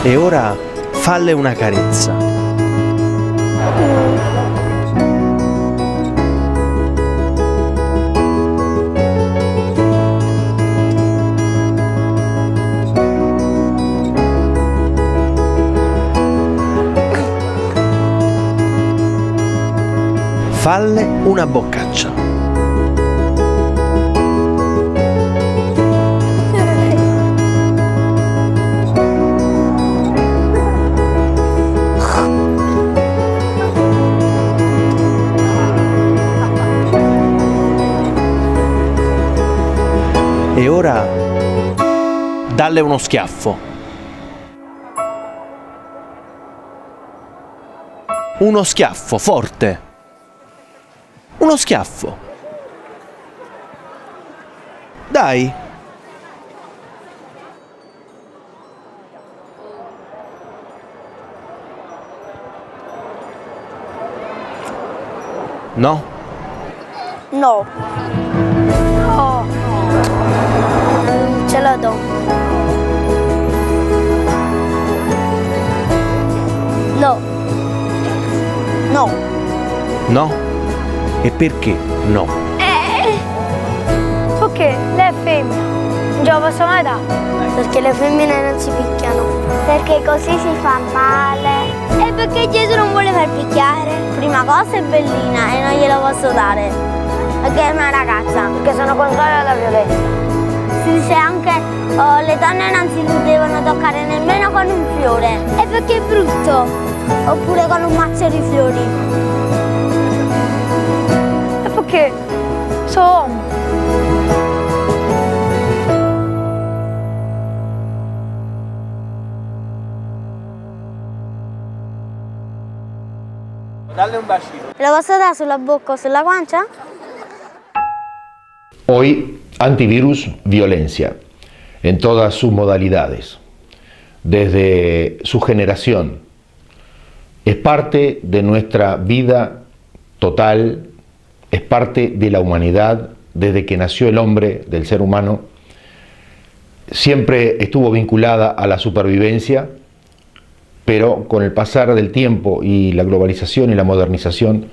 E ora falle una carezza. Falle una boccaccia. E ora dalle uno schiaffo. Uno schiaffo forte. Uno schiaffo. Dai. No? No. No. Ce lo do. No. No. No? E perché no? Perché lei è femmina. Non ce la posso mai dare. Perché le femmine non si picchiano. Perché così si fa male. E perché Gesù non vuole far picchiare. Prima cosa è bellina e non glielo posso dare. Perché è una ragazza. Perché sono contraria alla violenza. Si dice anche le donne non si devono toccare nemmeno con un fiore. E perché è brutto. Oppure con un mazzo di fiori. E perché sono uomo. Dalle un bacino. Lo posso dare sulla bocca o sulla guancia? Hoy, antivirus, violencia, en todas sus modalidades, desde su generación. Es parte de nuestra vida total, es parte de la humanidad, desde que nació el hombre, del ser humano. Siempre estuvo vinculada a la supervivencia, pero con el pasar del tiempo y la globalización y la modernización,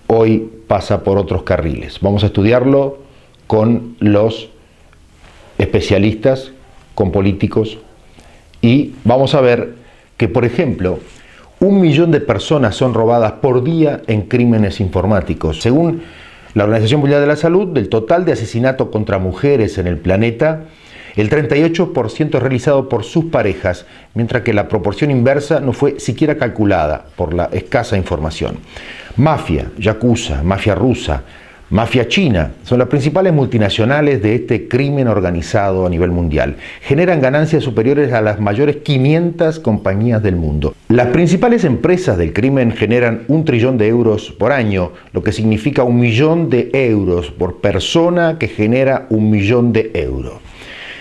hoy pasa por otros carriles. Vamos a estudiarlo con los especialistas, con políticos, y vamos a ver que, por ejemplo, 1 millón de personas son robadas por día en crímenes informáticos. Según la Organización Mundial de la Salud, del total de asesinatos contra mujeres en el planeta, el 38% es realizado por sus parejas, mientras que la proporción inversa no fue siquiera calculada por la escasa información. Mafia, yakuza, mafia rusa, mafia china son las principales multinacionales de este crimen organizado a nivel mundial. Generan ganancias superiores a las mayores 500 compañías del mundo. Las principales empresas del crimen generan 1 trillón de euros por año, lo que significa 1 millón de euros por persona que genera 1 millón de euros.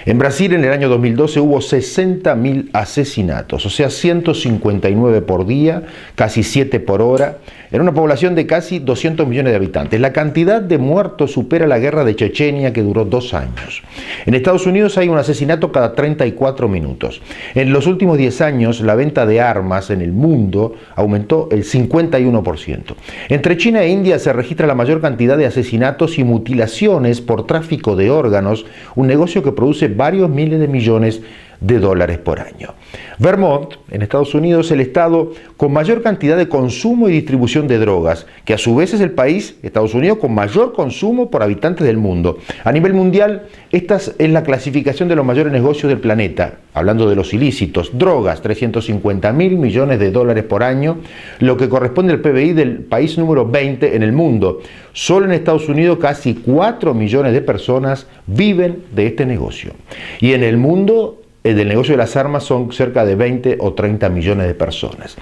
En Brasil, en el año 2012, hubo 60.000 asesinatos, o sea, 159 por día, casi 7 por hora, en una población de casi 200 millones de habitantes. La cantidad de muertos supera la guerra de Chechenia, que duró 2 años. En Estados Unidos hay un asesinato cada 34 minutos. En los últimos 10 años, la venta de armas en el mundo aumentó el 51%. Entre China e India se registra la mayor cantidad de asesinatos y mutilaciones por tráfico de órganos, un negocio que produce varios miles de millones de dólares por año. Vermont, en Estados Unidos, es el estado con mayor cantidad de consumo y distribución de drogas, que a su vez es el país, Estados Unidos, con mayor consumo por habitantes del mundo. A nivel mundial, esta es la clasificación de los mayores negocios del planeta. Hablando de los ilícitos, drogas, 350.000 millones de dólares por año, lo que corresponde al PBI del país número 20 en el mundo. Solo en Estados Unidos casi 4 millones de personas viven de este negocio. Y en el mundo, el del negocio de las armas son cerca de 20 o 30 millones de personas.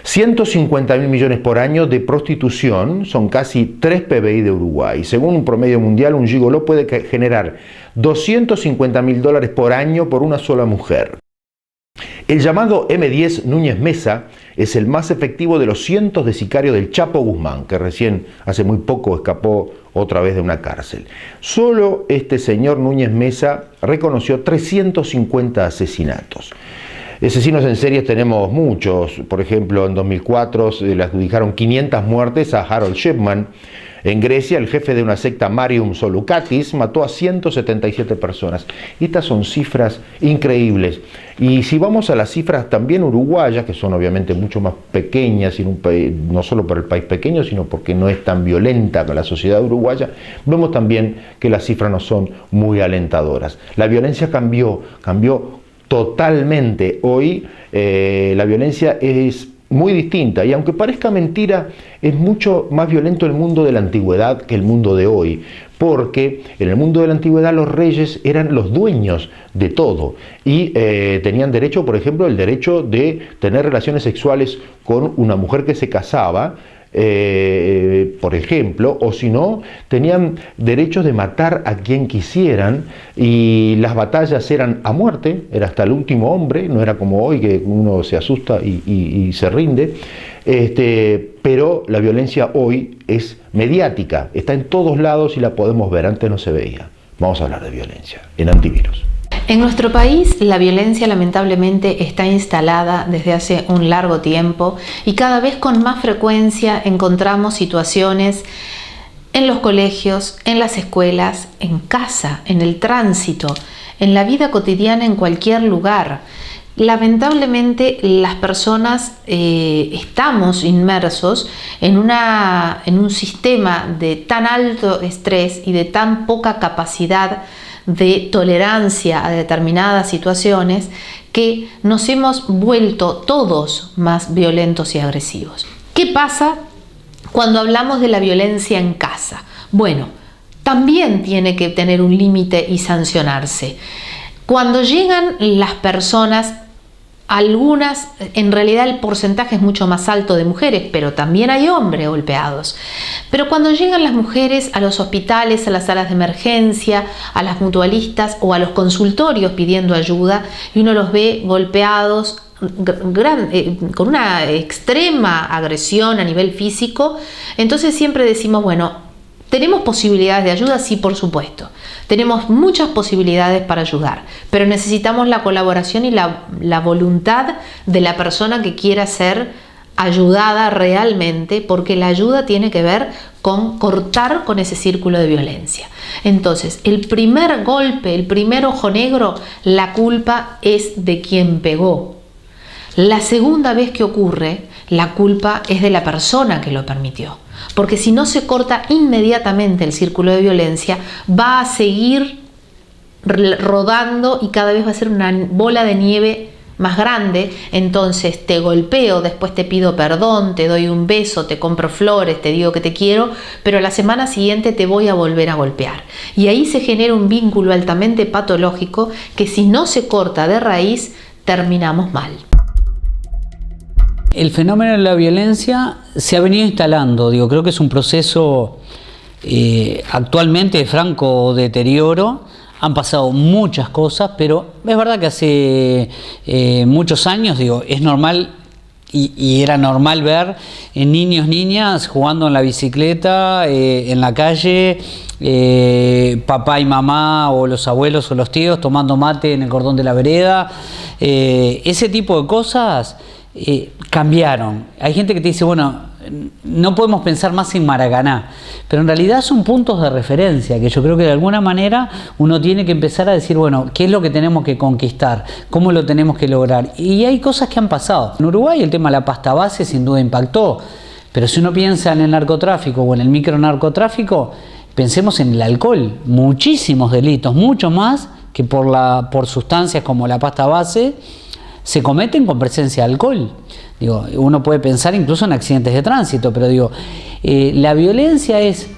150.000 millones por año de prostitución son casi 3 PBI de Uruguay. Según un promedio mundial, un gigoló puede generar 250.000 dólares por año por una sola mujer. El llamado M10 Núñez Mesa es el más efectivo de los cientos de sicarios del Chapo Guzmán, que recién hace muy poco escapó otra vez de una cárcel. Solo este señor Núñez Mesa reconoció 350 asesinatos. Asesinos en series tenemos muchos. Por ejemplo, en 2004 se le adjudicaron 500 muertes a Harold Shipman. En Grecia, el jefe de una secta, Marium Solukatis, mató a 177 personas. Y estas son cifras increíbles. Y si vamos a las cifras también uruguayas, que son obviamente mucho más pequeñas, no solo por el país pequeño, sino porque no es tan violenta como la sociedad uruguaya, vemos también que las cifras no son muy alentadoras. La violencia cambió totalmente. Hoy la violencia es muy distinta, y aunque parezca mentira, es mucho más violento el mundo de la antigüedad que el mundo de hoy, porque en el mundo de la antigüedad los reyes eran los dueños de todo y tenían derecho, por ejemplo, el derecho de tener relaciones sexuales con una mujer que se casaba, por ejemplo, o si no, tenían derechos de matar a quien quisieran, y las batallas eran a muerte, era hasta el último hombre, no era como hoy que uno se asusta y se rinde, pero la violencia hoy es mediática, está en todos lados y la podemos ver, antes no se veía. Vamos a hablar de violencia en Antivirus. En nuestro país, la violencia lamentablemente está instalada desde hace un largo tiempo y cada vez con más frecuencia encontramos situaciones en los colegios, en las escuelas, en casa, en el tránsito, en la vida cotidiana, en cualquier lugar. Lamentablemente las personas estamos inmersos en un sistema de tan alto estrés y de tan poca capacidad de tolerancia a determinadas situaciones que nos hemos vuelto todos más violentos y agresivos. ¿Qué pasa cuando hablamos de la violencia en casa? Bueno, también tiene que tener un límite y sancionarse. Cuando llegan las personas, algunas, en realidad el porcentaje es mucho más alto de mujeres, pero también hay hombres golpeados. Pero cuando llegan las mujeres a los hospitales, a las salas de emergencia, a las mutualistas o a los consultorios pidiendo ayuda, y uno los ve golpeados con una extrema agresión a nivel físico, entonces siempre decimos, bueno, ¿tenemos posibilidades de ayuda? Sí, por supuesto. Tenemos muchas posibilidades para ayudar, pero necesitamos la colaboración y la voluntad de la persona que quiera ser ayudada realmente, porque la ayuda tiene que ver con cortar con ese círculo de violencia. Entonces, el primer golpe, el primer ojo negro, la culpa es de quien pegó. La segunda vez que ocurre, la culpa es de la persona que lo permitió. Porque si no se corta inmediatamente el círculo de violencia, va a seguir rodando y cada vez va a ser una bola de nieve más grande. Entonces te golpeo, después te pido perdón, te doy un beso, te compro flores, te digo que te quiero, pero la semana siguiente te voy a volver a golpear. Y ahí se genera un vínculo altamente patológico que, si no se corta de raíz, terminamos mal. El fenómeno de la violencia se ha venido instalando, creo que es un proceso actualmente de franco deterioro. Han pasado muchas cosas, pero es verdad que hace muchos años, es normal y era normal ver niños, niñas jugando en la bicicleta, en la calle, papá y mamá o los abuelos o los tíos tomando mate en el cordón de la vereda. Ese tipo de cosas cambiaron. Hay gente que te dice, bueno, no podemos pensar más en Maracaná, pero en realidad son puntos de referencia que yo creo que de alguna manera uno tiene que empezar a decir, bueno, ¿qué es lo que tenemos que conquistar? ¿Cómo lo tenemos que lograr? Y hay cosas que han pasado. En Uruguay el tema de la pasta base sin duda impactó, pero si uno piensa en el narcotráfico o en el micronarcotráfico, pensemos en el alcohol. Muchísimos delitos, mucho más que por sustancias como la pasta base, se cometen con presencia de alcohol. Uno puede pensar incluso en accidentes de tránsito, pero la violencia es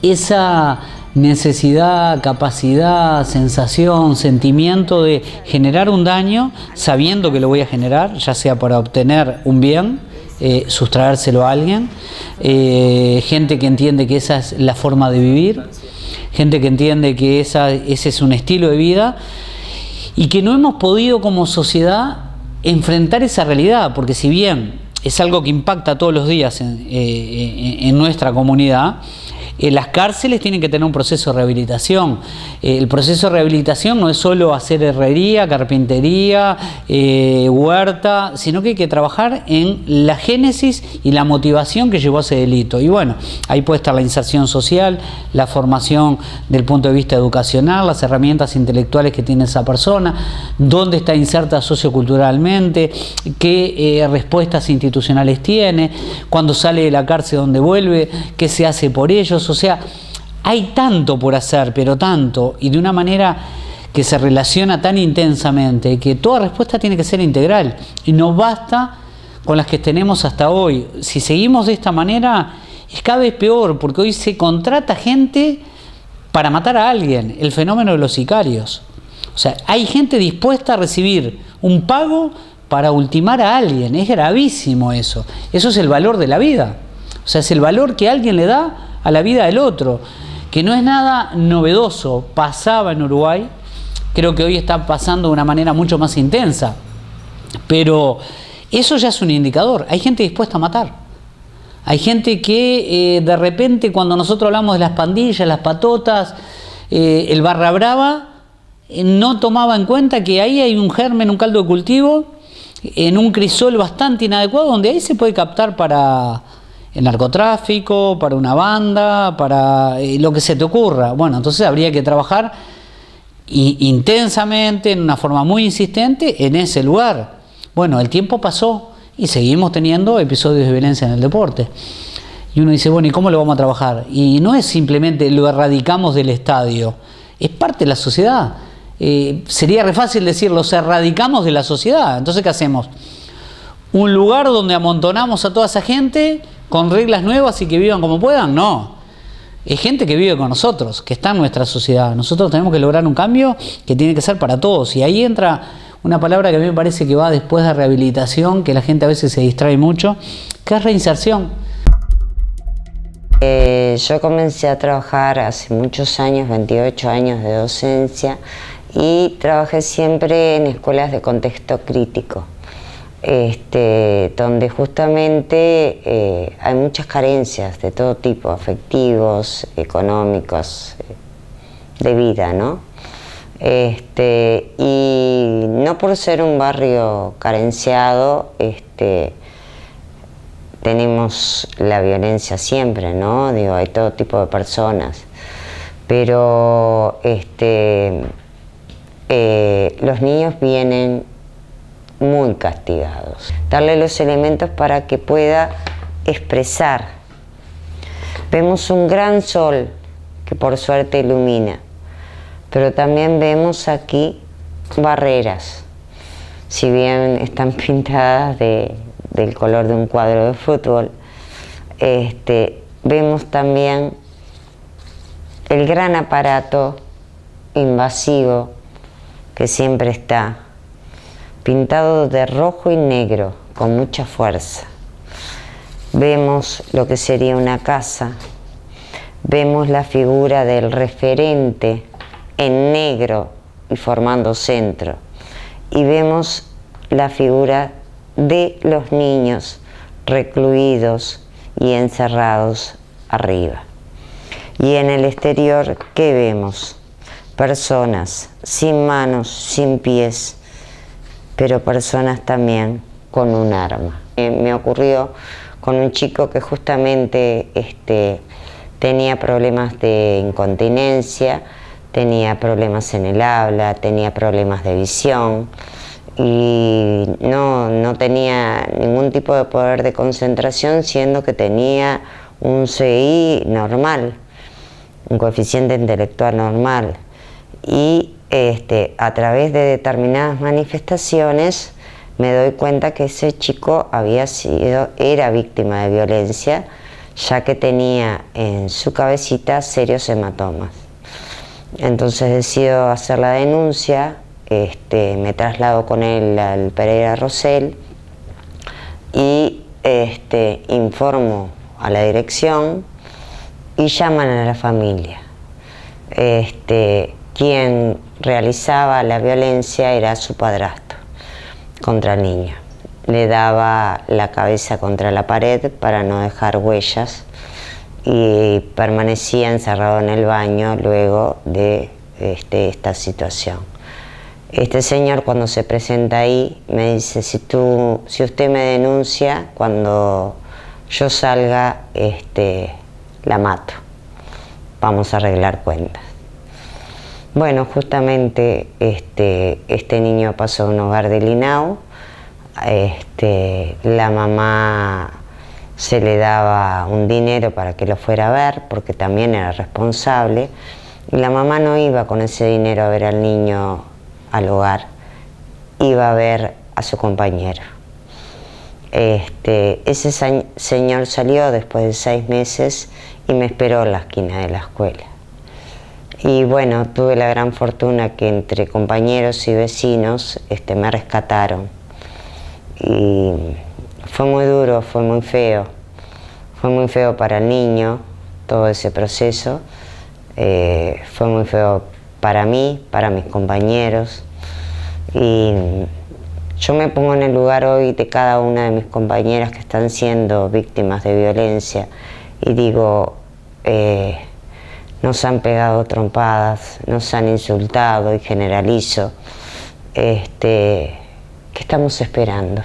esa necesidad, capacidad, sensación, sentimiento de generar un daño sabiendo que lo voy a generar, ya sea para obtener un bien, sustraérselo a alguien, gente que entiende que esa es la forma de vivir, gente que entiende que ese es un estilo de vida, y que no hemos podido como sociedad enfrentar esa realidad, porque si bien es algo que impacta todos los días en nuestra comunidad, Las cárceles tienen que tener un proceso de rehabilitación. El proceso de rehabilitación no es solo hacer herrería, carpintería, huerta, sino que hay que trabajar en la génesis y la motivación que llevó a ese delito. Y bueno, ahí puede estar la inserción social, la formación del punto de vista educacional, las herramientas intelectuales que tiene esa persona, dónde está inserta socioculturalmente, qué respuestas institucionales tiene, cuando sale de la cárcel, dónde vuelve, qué se hace por ellos. O sea, hay tanto por hacer, pero tanto, y de una manera que se relaciona tan intensamente, que toda respuesta tiene que ser integral, y no basta con las que tenemos hasta hoy. Si seguimos de esta manera, es cada vez peor, porque hoy se contrata gente para matar a alguien, el fenómeno de los sicarios. O sea, hay gente dispuesta a recibir un pago para ultimar a alguien. Es gravísimo eso. Eso es el valor de la vida. O sea, es el valor que alguien le da a la vida del otro, que no es nada novedoso. Pasaba en Uruguay, creo que hoy está pasando de una manera mucho más intensa, pero eso ya es un indicador. Hay gente dispuesta a matar. Hay gente que de repente, cuando nosotros hablamos de las pandillas, las patotas, el barra brava, no tomaba en cuenta que ahí hay un germen, un caldo de cultivo, en un crisol bastante inadecuado, donde ahí se puede captar para el narcotráfico, para una banda, para lo que se te ocurra. Bueno, entonces habría que trabajar intensamente, en una forma muy insistente, en ese lugar. Bueno, el tiempo pasó y seguimos teniendo episodios de violencia en el deporte. Y uno dice, bueno, ¿y cómo lo vamos a trabajar? Y no es simplemente lo erradicamos del estadio, es parte de la sociedad. Sería re fácil decir, los erradicamos de la sociedad. Entonces, ¿qué hacemos? ¿Un lugar donde amontonamos a toda esa gente con reglas nuevas y que vivan como puedan? No. Es gente que vive con nosotros, que está en nuestra sociedad. Nosotros tenemos que lograr un cambio que tiene que ser para todos. Y ahí entra una palabra que a mí me parece que va después de rehabilitación, que la gente a veces se distrae mucho, que es reinserción. Yo comencé a trabajar hace muchos años, 28 años de docencia, y trabajé siempre en escuelas de contexto crítico, donde justamente hay muchas carencias de todo tipo, afectivos, económicos, de vida, ¿no? Y no por ser un barrio carenciado, tenemos la violencia siempre, ¿no? Digo, hay todo tipo de personas, pero los niños vienen muy castigados. Darle los elementos para que pueda expresar. Vemos un gran sol que por suerte ilumina, pero también vemos aquí barreras. Si bien están pintadas del color de un cuadro de fútbol, vemos también el gran aparato invasivo que siempre está pintado de rojo y negro con mucha fuerza. Vemos lo que sería una casa, vemos la figura del referente en negro y formando centro, y vemos la figura de los niños recluidos y encerrados arriba. Y en el exterior, ¿qué vemos? Personas sin manos, sin pies, pero personas también con un arma. Me ocurrió con un chico que justamente tenía problemas de incontinencia, tenía problemas en el habla, tenía problemas de visión y no tenía ningún tipo de poder de concentración, siendo que tenía un CI normal, un coeficiente intelectual normal. Y a través de determinadas manifestaciones me doy cuenta que ese chico era víctima de violencia, ya que tenía en su cabecita serios hematomas. Entonces decido hacer la denuncia, me traslado con él al Pereira Rosell y informo a la dirección y llaman a la familia. Quien realizaba la violencia era su padrastro contra el niño. Le daba la cabeza contra la pared para no dejar huellas y permanecía encerrado en el baño luego de esta situación. Este señor, cuando se presenta ahí, me dice: si usted me denuncia, cuando yo salga la mato, vamos a arreglar cuentas. Bueno, justamente este niño pasó a un hogar del INAU. La mamá se le daba un dinero para que lo fuera a ver, porque también era responsable, y la mamá no iba con ese dinero a ver al niño al hogar, iba a ver a su compañero. Ese señor salió después de 6 meses y me esperó en la esquina de la escuela. Y bueno, tuve la gran fortuna que entre compañeros y vecinos me rescataron. Y fue muy duro, fue muy feo para el niño todo ese proceso, fue muy feo para mí, para mis compañeros, y yo me pongo en el lugar hoy de cada una de mis compañeras que están siendo víctimas de violencia y digo, nos han pegado trompadas, nos han insultado, y generalizo. ¿Qué estamos esperando?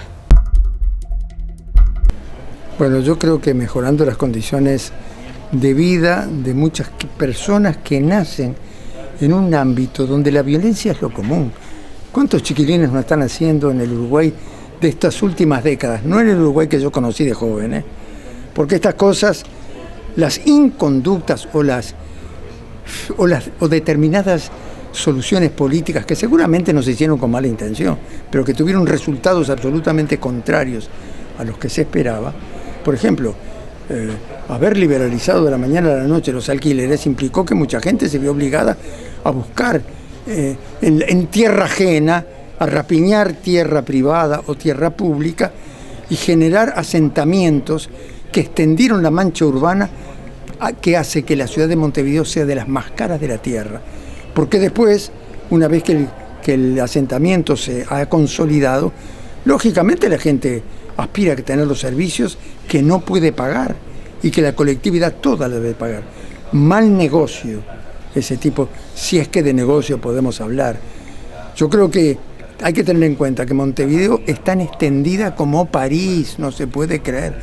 Bueno, yo creo que mejorando las condiciones de vida de muchas personas que nacen en un ámbito donde la violencia es lo común. ¿Cuántos chiquilines no están haciendo en el Uruguay de estas últimas décadas? No en el Uruguay que yo conocí de joven, porque estas cosas, las inconductas o determinadas soluciones políticas que seguramente no se hicieron con mala intención, pero que tuvieron resultados absolutamente contrarios a los que se esperaba. Por ejemplo, haber liberalizado de la mañana a la noche los alquileres implicó que mucha gente se vio obligada a buscar en tierra ajena, a rapiñar tierra privada o tierra pública y generar asentamientos que extendieron la mancha urbana, que hace que la ciudad de Montevideo sea de las más caras de la tierra. Porque después, una vez que el asentamiento se ha consolidado, lógicamente la gente aspira a tener los servicios que no puede pagar y que la colectividad toda la debe pagar. Mal negocio ese tipo, si es que de negocio podemos hablar. Yo creo que hay que tener en cuenta que Montevideo es tan extendida como París, no se puede creer,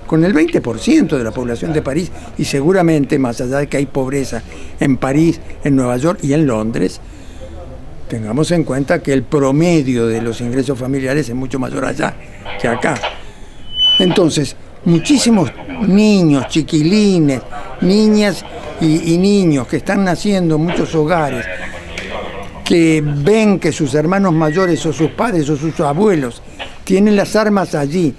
con el 20% de la población de París, y seguramente más allá de que hay pobreza en París, en Nueva York y en Londres, tengamos en cuenta que el promedio de los ingresos familiares es mucho mayor allá que acá. Entonces, muchísimos niños, chiquilines, niñas y niños que están naciendo en muchos hogares, que ven que sus hermanos mayores o sus padres o sus abuelos tienen las armas allí,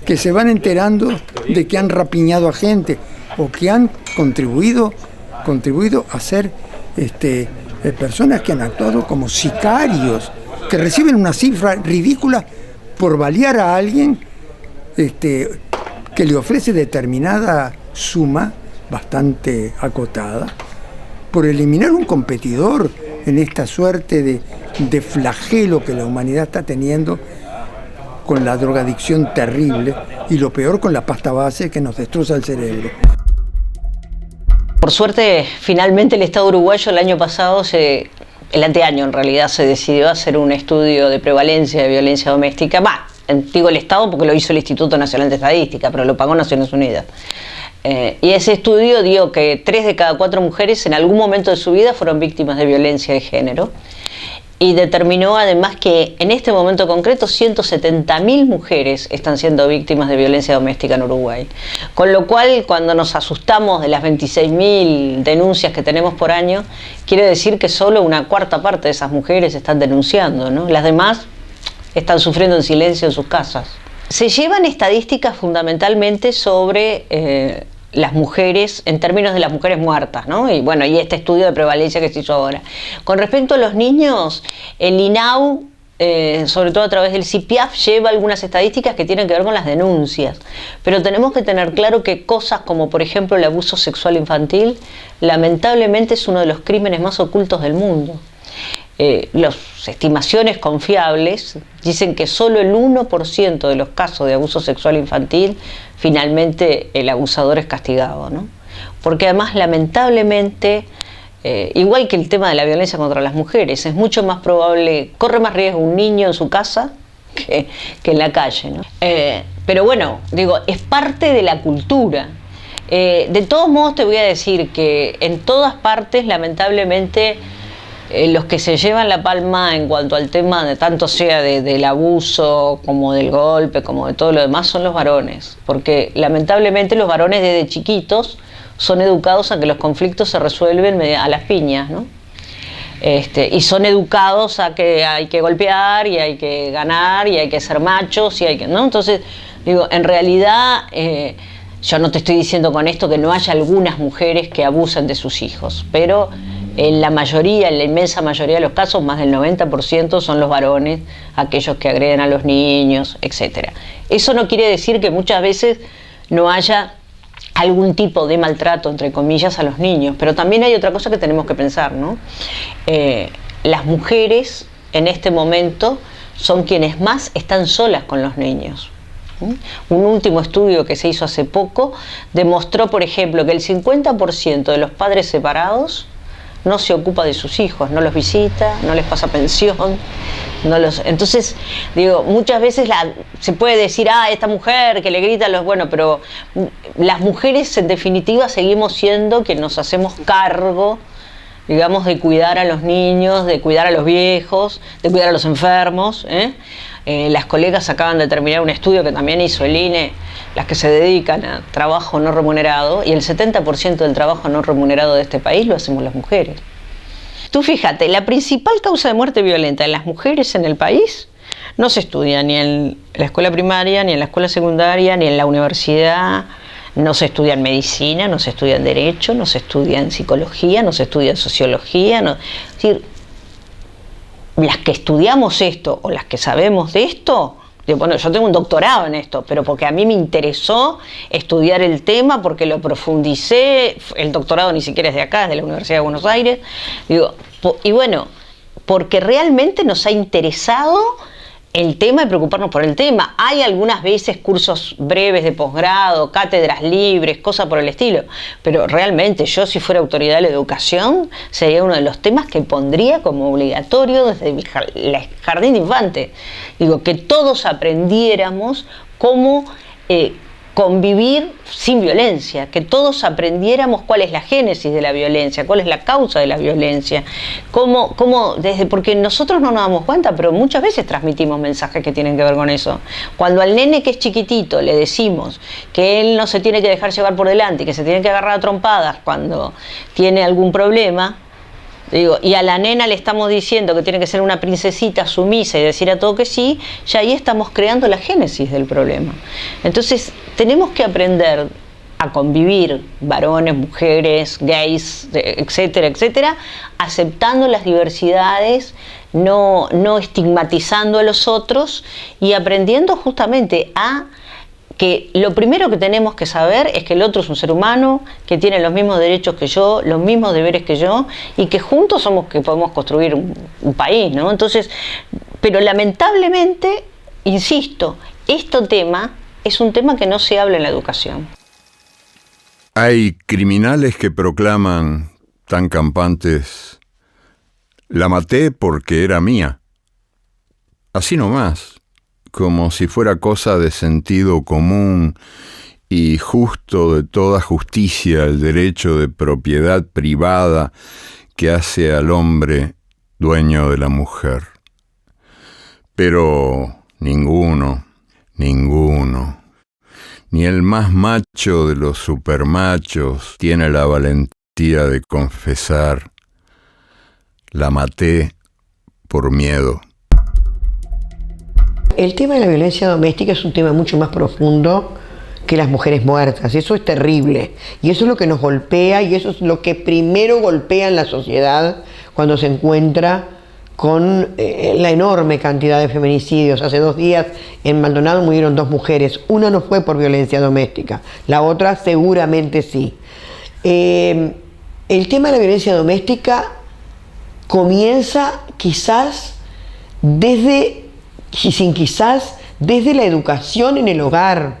que se van enterando de que han rapiñado a gente o que han contribuido a ser personas que han actuado como sicarios, que reciben una cifra ridícula por balear a alguien que le ofrece determinada suma bastante acotada, por eliminar un competidor en esta suerte de flagelo que la humanidad está teniendo con la drogadicción terrible y lo peor con la pasta base que nos destroza el cerebro. Por suerte, finalmente el Estado uruguayo el año pasado, el anteaño en realidad, se decidió hacer un estudio de prevalencia de violencia doméstica. Digo el Estado porque lo hizo el Instituto Nacional de Estadística, pero lo pagó Naciones Unidas. Y ese estudio dio que 3 de cada 4 mujeres en algún momento de su vida fueron víctimas de violencia de género. Y determinó además que en este momento concreto 170.000 mujeres están siendo víctimas de violencia doméstica en Uruguay. Con lo cual, cuando nos asustamos de las 26.000 denuncias que tenemos por año, quiere decir que solo una cuarta parte de esas mujeres están denunciando, ¿no? Las demás están sufriendo en silencio en sus casas. Se llevan estadísticas fundamentalmente sobre las mujeres, en términos de las mujeres muertas, ¿no? Y bueno, y este estudio de prevalencia que se hizo ahora. Con respecto a los niños, el INAU, sobre todo a través del CIPIAF, lleva algunas estadísticas que tienen que ver con las denuncias. Pero tenemos que tener claro que cosas como, por ejemplo, el abuso sexual infantil, lamentablemente es uno de los crímenes más ocultos del mundo. Las estimaciones confiables dicen que solo el 1% de los casos de abuso sexual infantil finalmente el abusador es castigado, ¿no? porque además lamentablemente, igual que el tema de la violencia contra las mujeres, es mucho más probable, corre más riesgo un niño en su casa que en la calle, ¿no? Pero bueno, digo, es parte de la cultura. De todos modos te voy a decir que en todas partes, lamentablemente, los que se llevan la palma en cuanto al tema de tanto sea del abuso como del golpe, como de todo lo demás, son los varones, porque lamentablemente los varones desde chiquitos son educados a que los conflictos se resuelven a las piñas, ¿no? Y son educados a que hay que golpear y hay que ganar y hay que ser machos y hay que, ¿no? Entonces, digo, en realidad yo no te estoy diciendo con esto que no haya algunas mujeres que abusan de sus hijos, pero en la mayoría, en la inmensa mayoría de los casos, más del 90% son los varones aquellos que agreden a los niños, etc. Eso no quiere decir que muchas veces no haya algún tipo de maltrato, entre comillas, a los niños, pero también hay otra cosa que tenemos que pensar, ¿no? Las mujeres en este momento son quienes más están solas con los niños. Un último estudio que se hizo hace poco demostró, por ejemplo, que el 50% de los padres separados no se ocupa de sus hijos, no los visita, no les pasa pensión, entonces, digo, muchas veces se puede decir, esta mujer que le grita a los... Bueno, pero las mujeres en definitiva seguimos siendo quienes nos hacemos cargo, digamos, de cuidar a los niños, de cuidar a los viejos, de cuidar a los enfermos, las colegas acaban de terminar un estudio que también hizo el INE, las que se dedican a trabajo no remunerado, y el 70% del trabajo no remunerado de este país lo hacemos las mujeres. Tú fíjate, la principal causa de muerte violenta en las mujeres en el país no se estudia ni en la escuela primaria, ni en la escuela secundaria, ni en la universidad, no se estudia en medicina, no se estudia en derecho, no se estudia en psicología, no se estudia en sociología, es decir, las que estudiamos esto o las que sabemos de esto, bueno, yo tengo un doctorado en esto, pero porque a mí me interesó estudiar el tema, porque lo profundicé, el doctorado ni siquiera es de acá, es de la Universidad de Buenos Aires, y bueno, porque realmente nos ha interesado el tema y preocuparnos por el tema. Hay algunas veces cursos breves de posgrado, cátedras libres, cosas por el estilo, pero realmente yo, si fuera autoridad de la educación, sería uno de los temas que pondría como obligatorio desde el jardín de infantes. Digo, que todos aprendiéramos cómo convivir sin violencia, que todos aprendiéramos cuál es la génesis de la violencia, cuál es la causa de la violencia, porque nosotros no nos damos cuenta, pero muchas veces transmitimos mensajes que tienen que ver con eso. Cuando al nene que es chiquitito le decimos que él no se tiene que dejar llevar por delante y que se tiene que agarrar a trompadas cuando tiene algún problema, y a la nena le estamos diciendo que tiene que ser una princesita sumisa y decir a todo que sí, ya ahí estamos creando la génesis del problema. Entonces tenemos que aprender a convivir, varones, mujeres, gays, etcétera, etcétera, aceptando las diversidades, no estigmatizando a los otros y aprendiendo justamente a que lo primero que tenemos que saber es que el otro es un ser humano, que tiene los mismos derechos que yo, los mismos deberes que yo, y que juntos somos que podemos construir un país, ¿no? Entonces, pero lamentablemente, insisto, este tema es un tema que no se habla en la educación. Hay criminales que proclaman tan campantes: la maté porque era mía. Así nomás, como si fuera cosa de sentido común y justo de toda justicia el derecho de propiedad privada que hace al hombre dueño de la mujer. Pero ninguno, ni el más macho de los supermachos tiene la valentía de confesar: la maté por miedo. El tema de la violencia doméstica es un tema mucho más profundo que las mujeres muertas. Eso es terrible. Y eso es lo que nos golpea, y eso es lo que primero golpea en la sociedad cuando se encuentra con la enorme cantidad de feminicidios. Hace 2 días en Maldonado murieron 2 mujeres. Una no fue por violencia doméstica, la otra seguramente sí. El tema de la violencia doméstica comienza quizás desde la educación en el hogar.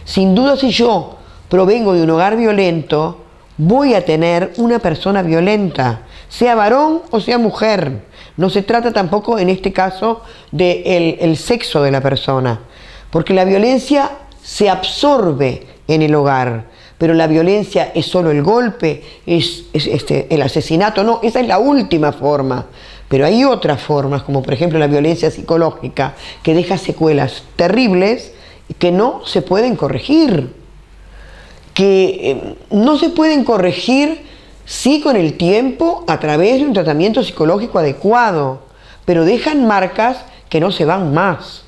Sin duda, si yo provengo de un hogar violento, voy a tener una persona violenta, sea varón o sea mujer. No se trata tampoco en este caso del sexo de la persona, porque la violencia se absorbe en el hogar, pero la violencia es solo el golpe, es el asesinato, no, esa es la última forma. Pero hay otras formas, como por ejemplo la violencia psicológica, que deja secuelas terribles que no se pueden corregir. Que no se pueden corregir, sí, con el tiempo, a través de un tratamiento psicológico adecuado, pero dejan marcas que no se van más.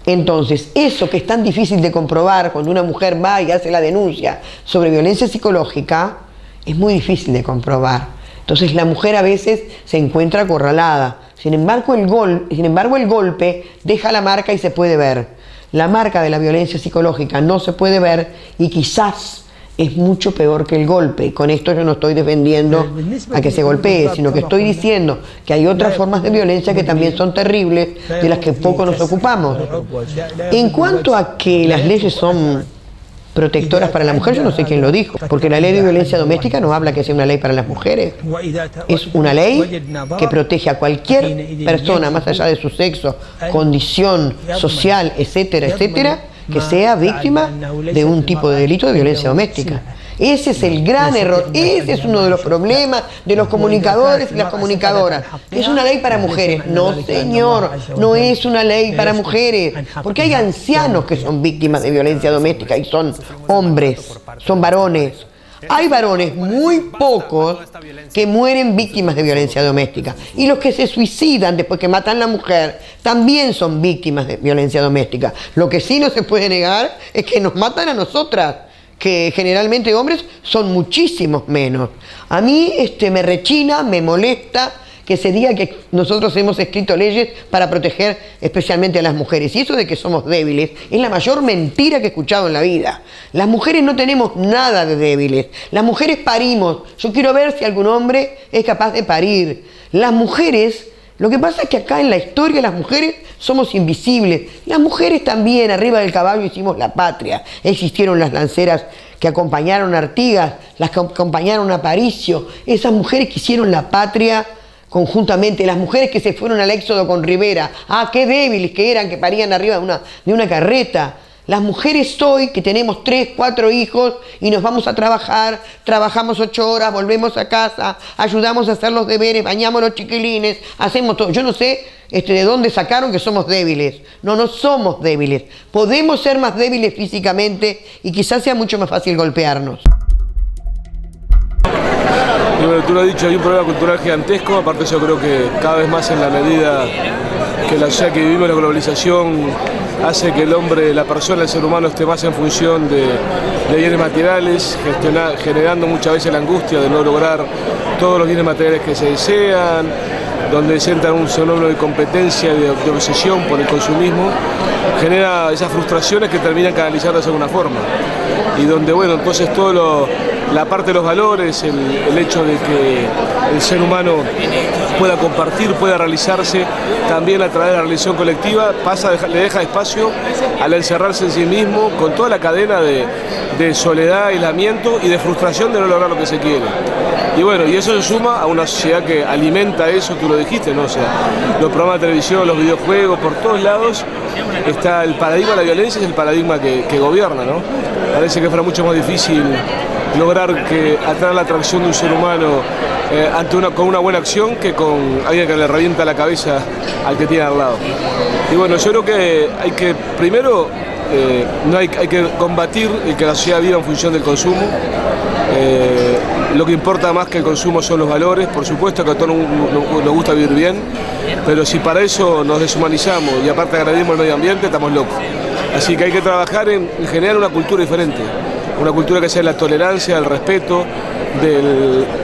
Entonces, eso que es tan difícil de comprobar cuando una mujer va y hace la denuncia sobre violencia psicológica, es muy difícil de comprobar. Entonces la mujer a veces se encuentra acorralada. Sin embargo, el golpe deja la marca y se puede ver. La marca de la violencia psicológica no se puede ver y quizás es mucho peor que el golpe. Y con esto yo no estoy defendiendo a que se golpee, sino que estoy diciendo que hay otras formas de violencia que también son terribles, de las que poco nos ocupamos. En cuanto a que las leyes son protectoras para la mujer, yo no sé quién lo dijo, porque la ley de violencia doméstica no habla que sea una ley para las mujeres. Es una ley que protege a cualquier persona, más allá de su sexo, condición social, etcétera, etcétera, que sea víctima de un tipo de delito de violencia doméstica. Ese es el gran error, ese es uno de los problemas de los comunicadores y las comunicadoras. Es una ley para mujeres. No, señor, no es una ley para mujeres, porque hay ancianos que son víctimas de violencia doméstica y son hombres, son varones. Hay varones muy pocos que mueren víctimas de violencia doméstica. Y los que se suicidan después que matan a la mujer también son víctimas de violencia doméstica. Lo que sí no se puede negar es que nos matan a nosotras, que generalmente hombres son muchísimos menos. A mí me rechina, me molesta que se diga que nosotros hemos escrito leyes para proteger especialmente a las mujeres. Y eso de que somos débiles es la mayor mentira que he escuchado en la vida. Las mujeres no tenemos nada de débiles. Las mujeres parimos. Yo quiero ver si algún hombre es capaz de parir. Las mujeres... Lo que pasa es que acá en la historia las mujeres somos invisibles. Las mujeres también, arriba del caballo hicimos la patria. Existieron las lanceras que acompañaron a Artigas, las que acompañaron a Aparicio. Esas mujeres que hicieron la patria conjuntamente. Las mujeres que se fueron al éxodo con Rivera. Ah, qué débiles que eran, que parían arriba de una carreta. Las mujeres hoy, que tenemos 3, 4 hijos y nos vamos a trabajar, trabajamos 8 horas, volvemos a casa, ayudamos a hacer los deberes, bañamos a los chiquilines, hacemos todo. Yo no sé de dónde sacaron que somos débiles. No, no somos débiles. Podemos ser más débiles físicamente y quizás sea mucho más fácil golpearnos. Y bueno, tú lo has dicho, hay un problema cultural gigantesco. Aparte yo creo que cada vez más en la medida que la sociedad que vivimos, la globalización, hace que el hombre, la persona, el ser humano esté más en función de bienes materiales, generando muchas veces la angustia de no lograr todos los bienes materiales que se desean, donde se entra un fenómeno de competencia, de obsesión por el consumismo, genera esas frustraciones que terminan canalizándose de alguna forma. Y donde, bueno, entonces la parte de los valores, el hecho de que el ser humano pueda compartir, pueda realizarse también a través de la realización colectiva, le deja espacio al encerrarse en sí mismo con toda la cadena de soledad, aislamiento y de frustración de no lograr lo que se quiere. Y bueno, y eso se suma a una sociedad que alimenta eso, tú lo dijiste, ¿no? O sea, los programas de televisión, los videojuegos, por todos lados está el paradigma de la violencia, es el paradigma que gobierna, ¿no? Parece que fuera mucho más difícil lograr atraer la atracción de un ser humano con una buena acción que con alguien que le revienta la cabeza al que tiene al lado. Y bueno, yo creo que hay que, primero, hay que combatir el que la sociedad viva en función del consumo. Lo que importa más que el consumo son los valores. Por supuesto que a todos nos gusta vivir bien, pero si para eso nos deshumanizamos y aparte agredimos el medio ambiente, estamos locos. Así que hay que trabajar en generar una cultura diferente, una cultura que sea la tolerancia, el respeto,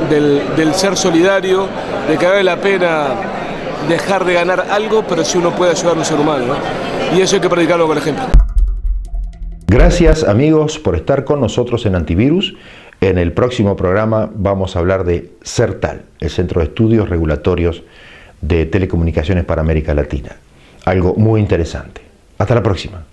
del ser solidario, de que vale la pena dejar de ganar algo, pero si uno puede ayudar a un ser humano, ¿no? Y eso hay que predicarlo con el ejemplo. Gracias, amigos, por estar con nosotros en Antivirus. En el próximo programa vamos a hablar de CERTAL, el Centro de Estudios Regulatorios de Telecomunicaciones para América Latina. Algo muy interesante. Hasta la próxima.